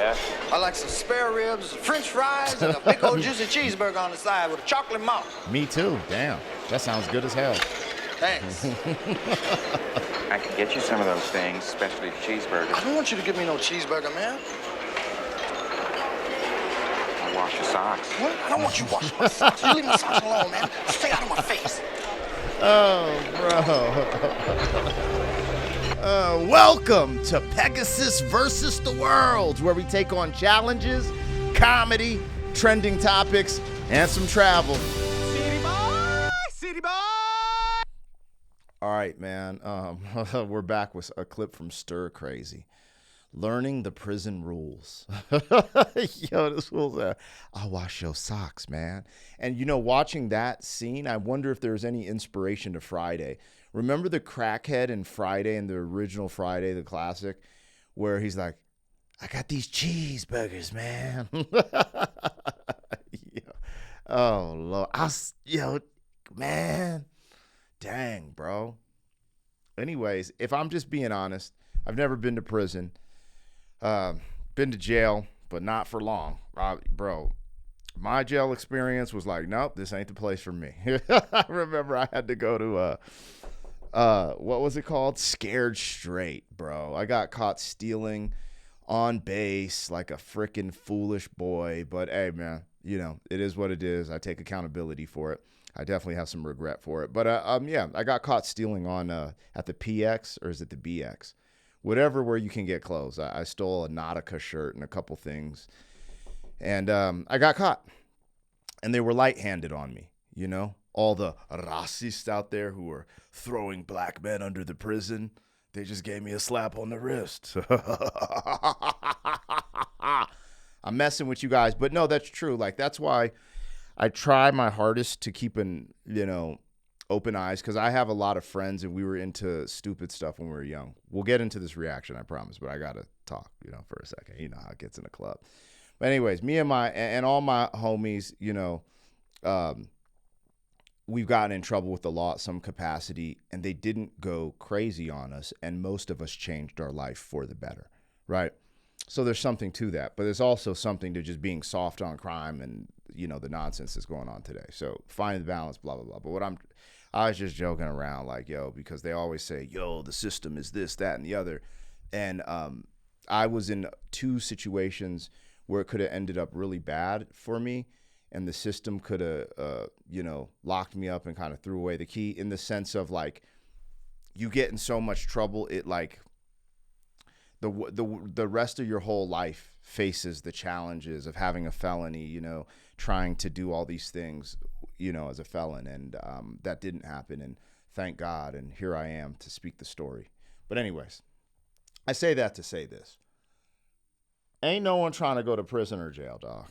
Yeah? I like some spare ribs, French fries, and a big old juicy cheeseburger on the side with a chocolate malt. Me too. Damn. That sounds good as hell. Thanks. I can get you some of those things, especially the cheeseburgers. I don't want you to give me no cheeseburger, man. I'll wash your socks. What? I don't want you washing my socks. You leave my socks alone, man. Stay out of my face. Oh, bro. Welcome to Pegasus versus the World, where we take on challenges, comedy, trending topics, and some travel. City boy! City boy! All right, man. We're back with a clip from Stir Crazy. Learning the prison rules. Yo, this fool's I'll wash your socks, man. And, you know, watching that scene, I wonder if there's any inspiration to Friday. Remember the crackhead in Friday, in the original Friday, the classic, where he's like, I got these cheeseburgers, man. Oh, Lord. Man. Dang, bro. Anyways, if I'm just being honest, I've never been to prison. Been to jail, but not for long. Bro, my jail experience was like, nope, this ain't the place for me. I remember I had to go to, what was it called? Scared Straight, bro. I got caught stealing on base like a freaking foolish boy. But, hey, man, you know, it is what it is. I take accountability for it. I definitely have some regret for it. But, yeah, I got caught stealing on at the PX, or is it the BX? Whatever where you can get clothes. I stole a Nautica shirt and a couple things. And I got caught. And they were light-handed on me, you know? All the racists out there who were throwing black men under the prison, they just gave me a slap on the wrist. I'm messing with you guys. But no, that's true. Like, that's why I try my hardest to keep open eyes, because I have a lot of friends and we were into stupid stuff when we were young. We'll get into this reaction, I promise, but I gotta talk, for a second. You know how it gets in a club. But anyways, me and all my homies, we've gotten in trouble with the law at some capacity, and they didn't go crazy on us, and most of us changed our life for the better, right? So there's something to that, but there's also something to just being soft on crime and the nonsense that's going on today. So find the balance, blah blah blah. But I was just joking around, like, because they always say, the system is this, that, and the other. And I was in two situations where it could have ended up really bad for me. And the system could have, locked me up and kind of threw away the key, in the sense of, like, you get in so much trouble, it, like, the rest of your whole life faces the challenges of having a felony, trying to do all these things, as a felon. And that didn't happen. And thank God. And here I am to speak the story. But anyways, I say that to say this. Ain't no one trying to go to prison or jail, dog.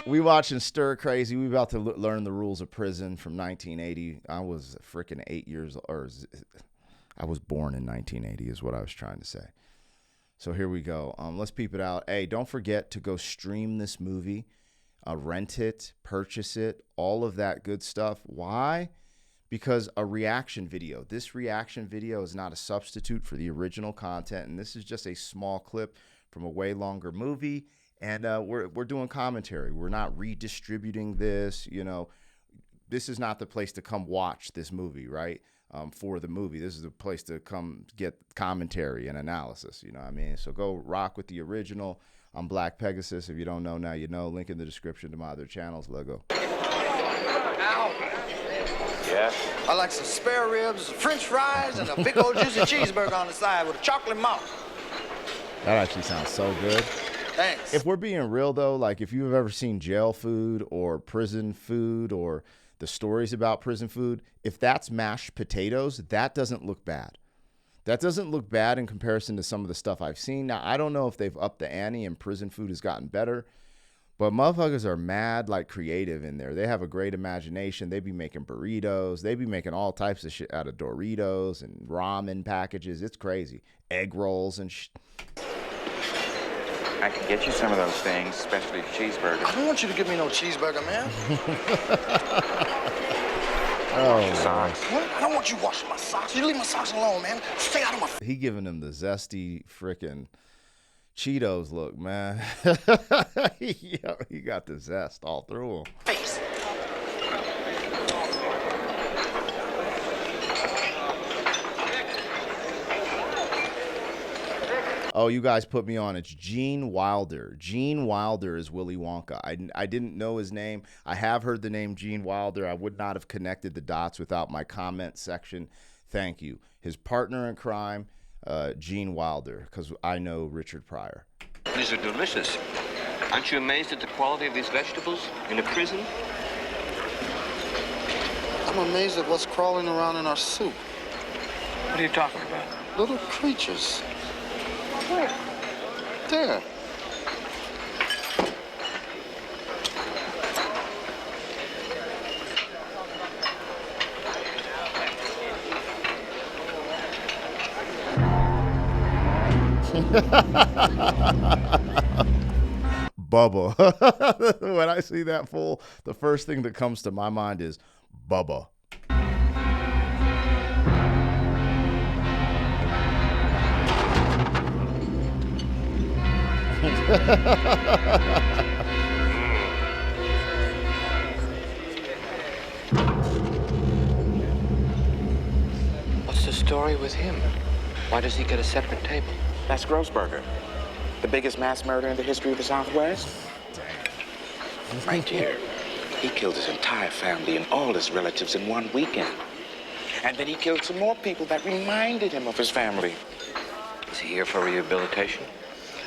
We watching Stir Crazy. We about to learn the rules of prison from 1980. I was freaking 8 years, or I was born in 1980 is what I was trying to say. So here we go. Let's peep it out. Hey, don't forget to go stream this movie, rent it, purchase it, all of that good stuff. Why? Because a reaction video. This reaction video is not a substitute for the original content, and this is just a small clip from a way longer movie. And we're doing commentary. We're not redistributing this. This is not the place to come watch this movie, right? For the movie. This is the place to come get commentary and analysis, you know what I mean? So go rock with the original. I'm Black Pegasus. If you don't know, now you know. Link in the description to my other channels. Let's go. Yeah? I like some spare ribs, French fries, and a big old juicy cheeseburger on the side with a chocolate malt. That actually sounds so good. Thanks. If we're being real, though, like, if you've ever seen jail food or prison food or the stories about prison food, if that's mashed potatoes, that doesn't look bad. That doesn't look bad in comparison to some of the stuff I've seen. Now, I don't know if they've upped the ante and prison food has gotten better, but motherfuckers are mad, like, creative in there. They have a great imagination. They be making burritos. They be making all types of shit out of Doritos and ramen packages. It's crazy. Egg rolls and I can get you some of those things, especially the cheeseburgers. I don't want you to give me no cheeseburger, man. Wash your socks. What? I don't want you washing my socks. You leave my socks alone, man. Stay out of my He giving him the zesty frickin' Cheetos look, man. Yo, he got the zest all through him. face. Oh, you guys put me on. It's Gene Wilder. Gene Wilder is Willy Wonka. I didn't know his name. I have heard the name Gene Wilder. I would not have connected the dots without my comment section. Thank you. His partner in crime, Gene Wilder, because I know Richard Pryor. These are delicious. Aren't you amazed at the quality of these vegetables in a prison? I'm amazed at what's crawling around in our soup. What are you talking about? Little creatures. Where? There. Bubba. When I see that fool, the first thing that comes to my mind is Bubba. What's the story with him? Why does he get a separate table? That's Grossberger, the biggest mass murder in the history of the Southwest. Right here. He killed his entire family and all his relatives in one weekend. And then he killed some more people that reminded him of his family. Is he here for rehabilitation?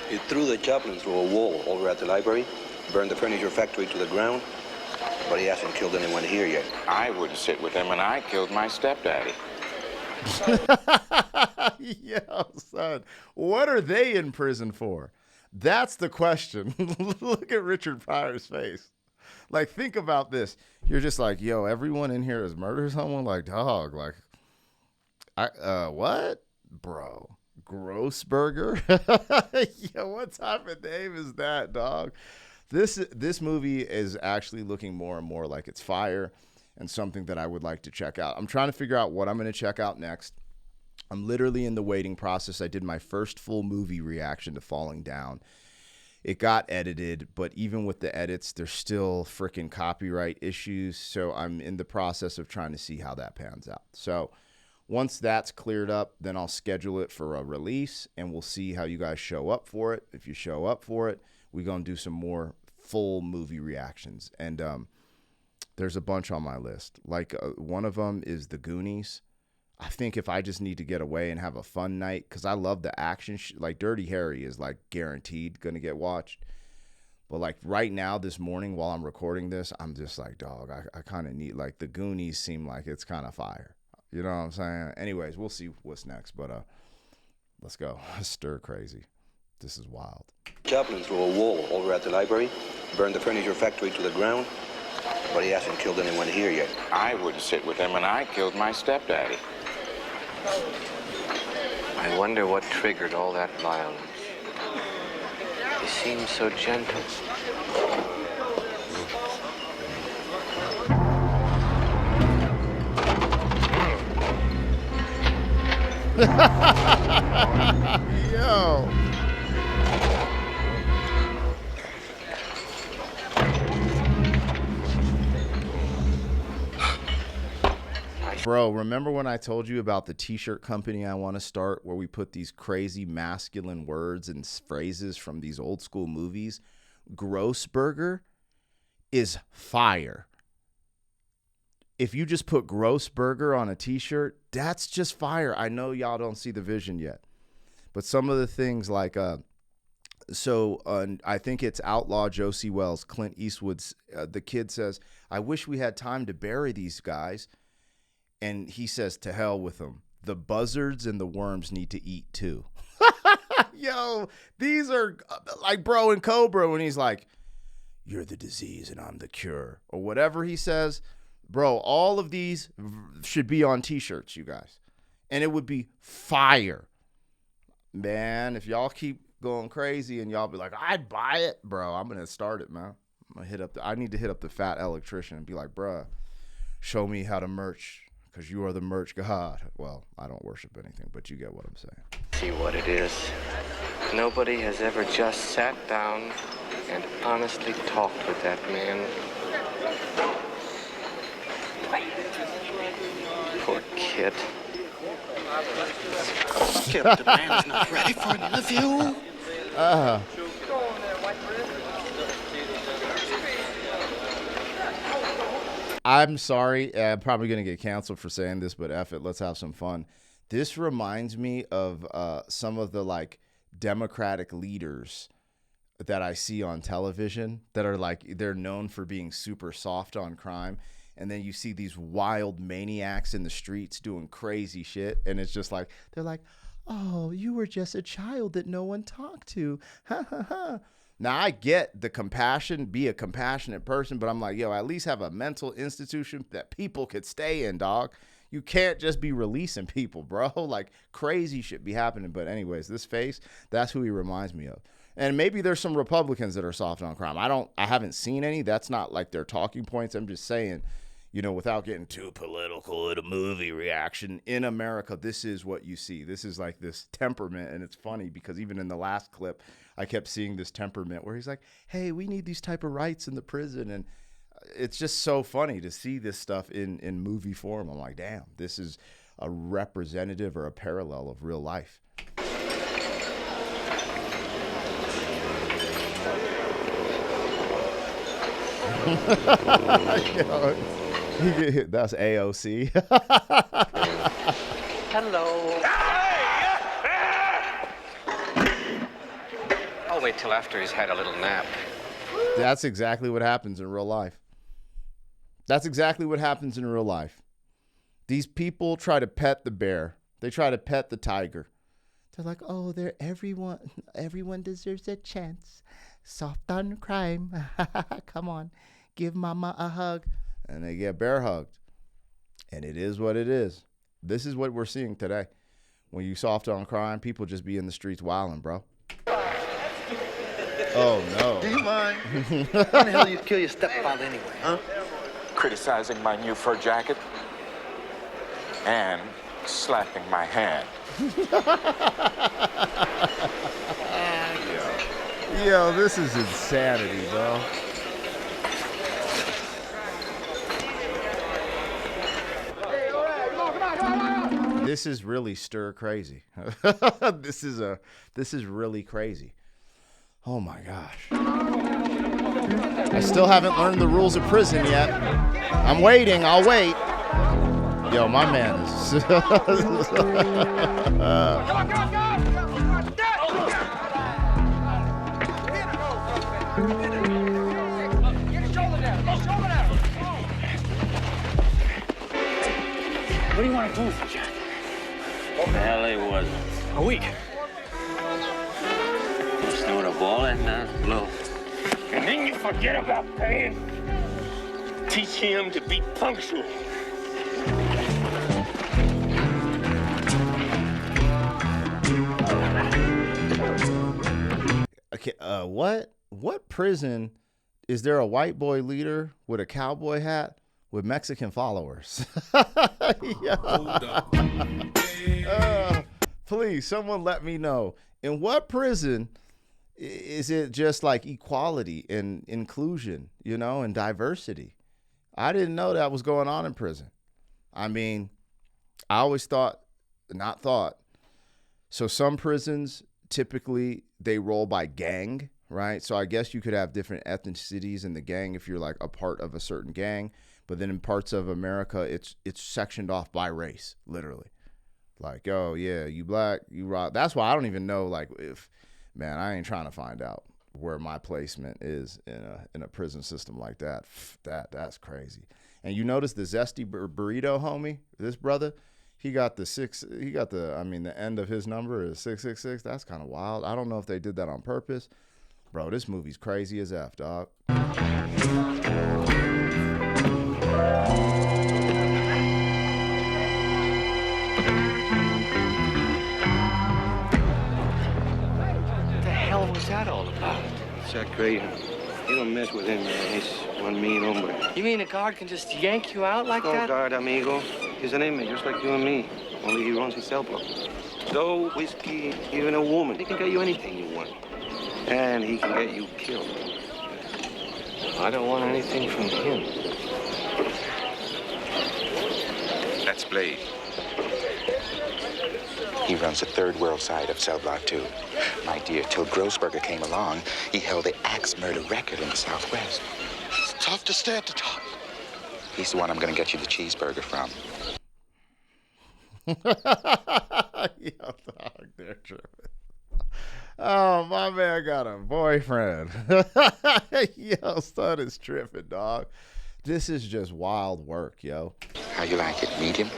He threw the chaplain through a wall over at the library, burned the furniture factory to the ground, but he hasn't killed anyone here yet. I wouldn't sit with him, and I killed my stepdaddy. Yo, son, what are they in prison for? That's the question. Look at Richard Pryor's face. Like, think about this. You're just like, yo, everyone in here has murdered someone? Like, dog, like, what? Bro, Grossberger? Yo, what type of name is that, dog? This movie is actually looking more and more like it's fire and something that I would like to check out. I'm trying to figure out what I'm going to check out next. I'm literally in the waiting process. I did my first full movie reaction to Falling Down. It got edited, but even with the edits, there's still freaking copyright issues. So I'm in the process of trying to see how that pans out. So once that's cleared up, then I'll schedule it for a release, and we'll see how you guys show up for it. If you show up for it, we're going to do some more full movie reactions. And there's a bunch on my list. Like one of them is The Goonies. I think if I just need to get away and have a fun night, because I love the action, like Dirty Harry is like guaranteed going to get watched. But like right now, this morning while I'm recording this, I'm just like, dog, I kind of need, like The Goonies seem like it's kind of fire. You know what I'm saying? Anyways, we'll see what's next. But let's go. Stir crazy. This is wild. Chaplain threw a wall over at the library, burned the furniture factory to the ground, but he hasn't killed anyone here yet. I wouldn't sit with him, and I killed my stepdaddy. I wonder what triggered all that violence. He seems so gentle. Yo. Bro, remember when I told you about the t-shirt company I want to start where we put these crazy masculine words and phrases from these old school movies? Grossberger is fire. If you just put Grossberger on a t-shirt, that's just fire. I know y'all don't see the vision yet. But some of the things like, I think it's Outlaw Josie Wells, Clint Eastwood's, the kid says, I wish we had time to bury these guys. And he says, to hell with them. The buzzards and the worms need to eat too. Yo, these are like Bro and Cobra when he's like, you're the disease and I'm the cure. Or whatever he says. Bro, all of these should be on t-shirts, you guys. And it would be fire. Man, if y'all keep going crazy and y'all be like, I'd buy it. Bro, I'm going to start it, man. I need to hit up the fat electrician and be like, bruh, show me how to merch, because you are the merch god. Well, I don't worship anything, but you get what I'm saying. See what it is. Nobody has ever just sat down and honestly talked with that man. Poor kid. Skip, the man's not ready for an interview. I'm sorry. I'm probably going to get canceled for saying this, but F it. Let's have some fun. This reminds me of some of the like Democratic leaders that I see on television that are like, they're known for being super soft on crime. And then you see these wild maniacs in the streets doing crazy shit. And it's just like, they're like, oh, you were just a child that no one talked to. Ha ha ha. Now, I get the compassion, be a compassionate person, but I'm like, yo, at least have a mental institution that people could stay in, dog. You can't just be releasing people, bro. Like, crazy shit be happening. But anyways, this face, that's who he reminds me of. And maybe there's some Republicans that are soft on crime. I haven't seen any. That's not like their talking points. I'm just saying, you know, without getting too political in a movie reaction, in America, this is what you see. This is like this temperament. And it's funny because even in the last clip, I kept seeing this temperament where he's like, hey, we need these type of rights in the prison. And it's just so funny to see this stuff in movie form. I'm like, damn, this is a representative or a parallel of real life. That's AOC. Hello. I'll wait till after he's had a little nap. That's exactly what happens in real life. That's exactly what happens in real life. These people try to pet the bear. They try to pet the tiger. They're like, oh, everyone deserves a chance. Soft on crime. Come on, give mama a hug. And they get bear hugged. And it is what it is. This is what we're seeing today. When you soft on crime, people just be in the streets wilding, bro. Oh, no. Do you mind? How the hell you kill your stepfather anyway, huh? Criticizing my new fur jacket and slapping my hand. Yo, this is insanity, bro. This is really stir crazy. This is really crazy. Oh my gosh. I still haven't learned the rules of prison yet. I'm waiting. I'll wait. Yo, my man is. What do you want to do, Jack? What the hell it was? A week. Snowed a ball and blow. And then you forget about paying. Teach him to be punctual. Okay, what prison is there a white boy leader with a cowboy hat with Mexican followers? Please, someone let me know. In what prison is it just like equality and inclusion, you know, and diversity? I didn't know that was going on in prison. I mean, I always thought. So some prisons, typically, they roll by gang, right? So I guess you could have different ethnicities in the gang if you're like a part of a certain gang. But then in parts of America, it's sectioned off by race, literally. Like, oh, yeah, you black, you rock. That's why I don't even know, like, if, man, I ain't trying to find out where my placement is in a prison system like that. That's crazy. And you notice the zesty burrito, homie, this brother, the end of his number is 666. That's kind of wild. I don't know if they did that on purpose. Bro, this movie's crazy as F, dog. What the hell was that all about? Jack Graham. You don't mess with him, man. He's one mean hombre. You mean a guard can just yank you out like No that? guard, amigo. He's an inmate, just like you and me. Only he runs his cell block. Dough, whiskey, even a woman. He can get you anything you want. And he can get you killed. I don't want anything from him. That's Blade. He runs the third world side of Cell Block 2. My dear, till Grossberger came along, he held the axe murder record in the Southwest. It's tough to stay at the top. He's the one I'm gonna get you the cheeseburger from. Yo, dog, they're tripping. Oh, my man got a boyfriend. Yo, son is tripping, dog. This is just wild work, yo. How you like it, medium?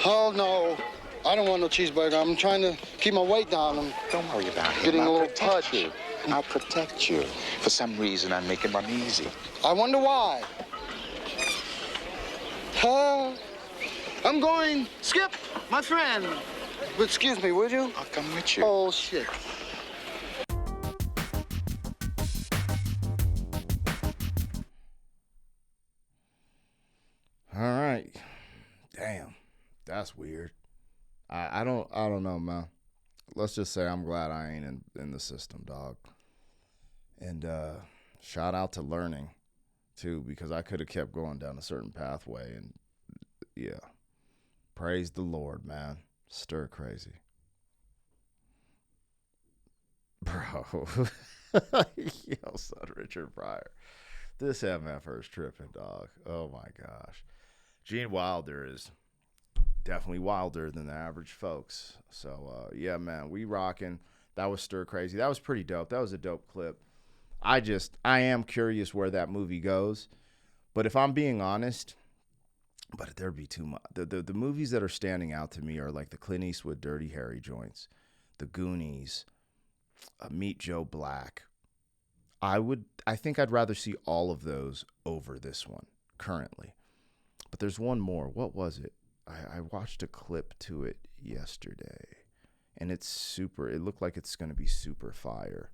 Oh, no. I don't want no cheeseburger. I'm trying to keep my weight down. I'm Don't worry about him. getting a I'll little protect pudge. you. I'll protect you. For some reason, I'm making him uneasy. I wonder why. I'm going, Skip, my friend. Excuse me, would you? I'll come with you. Oh, shit. All right. Damn. That's weird. I don't know, man. Let's just say I'm glad I ain't in the system, dog. And shout out to learning too, because I could have kept going down a certain pathway, and yeah. Praise the Lord, man. Stir crazy. Bro. Yo, son, Richard Pryor. This MFer's tripping, dog. Oh my gosh. Gene Wilder is definitely wilder than the average folks. So yeah, man, we rocking. That was stir crazy. That was pretty dope. That was a dope clip. I am curious where that movie goes. But if I'm being honest, but there'd be too much. The movies that are standing out to me are like the Clint Eastwood Dirty Harry joints, the Goonies, Meet Joe Black. I think I'd rather see all of those over this one currently. But there's one more. What was it? I watched a clip to it yesterday, and it looked like it's going to be super fire.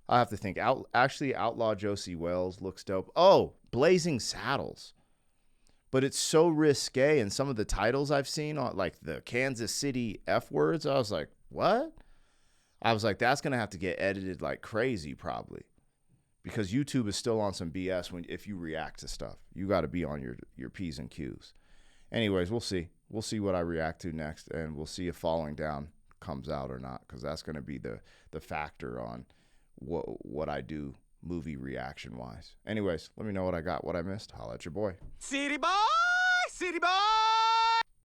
I have to think. Outlaw Josie Wells looks dope. Oh, Blazing Saddles. But it's so risque, and some of the titles I've seen on like the Kansas City F words, I was like, what? I was like, that's going to have to get edited like crazy probably. Because YouTube is still on some BS if you react to stuff. You got to be on your P's and Q's. Anyways, we'll see. We'll see what I react to next, and we'll see if Falling Down comes out or not, because that's going to be the factor on what I do movie reaction-wise. Anyways, let me know what I got, what I missed. Holla at your boy. City boy, city boy.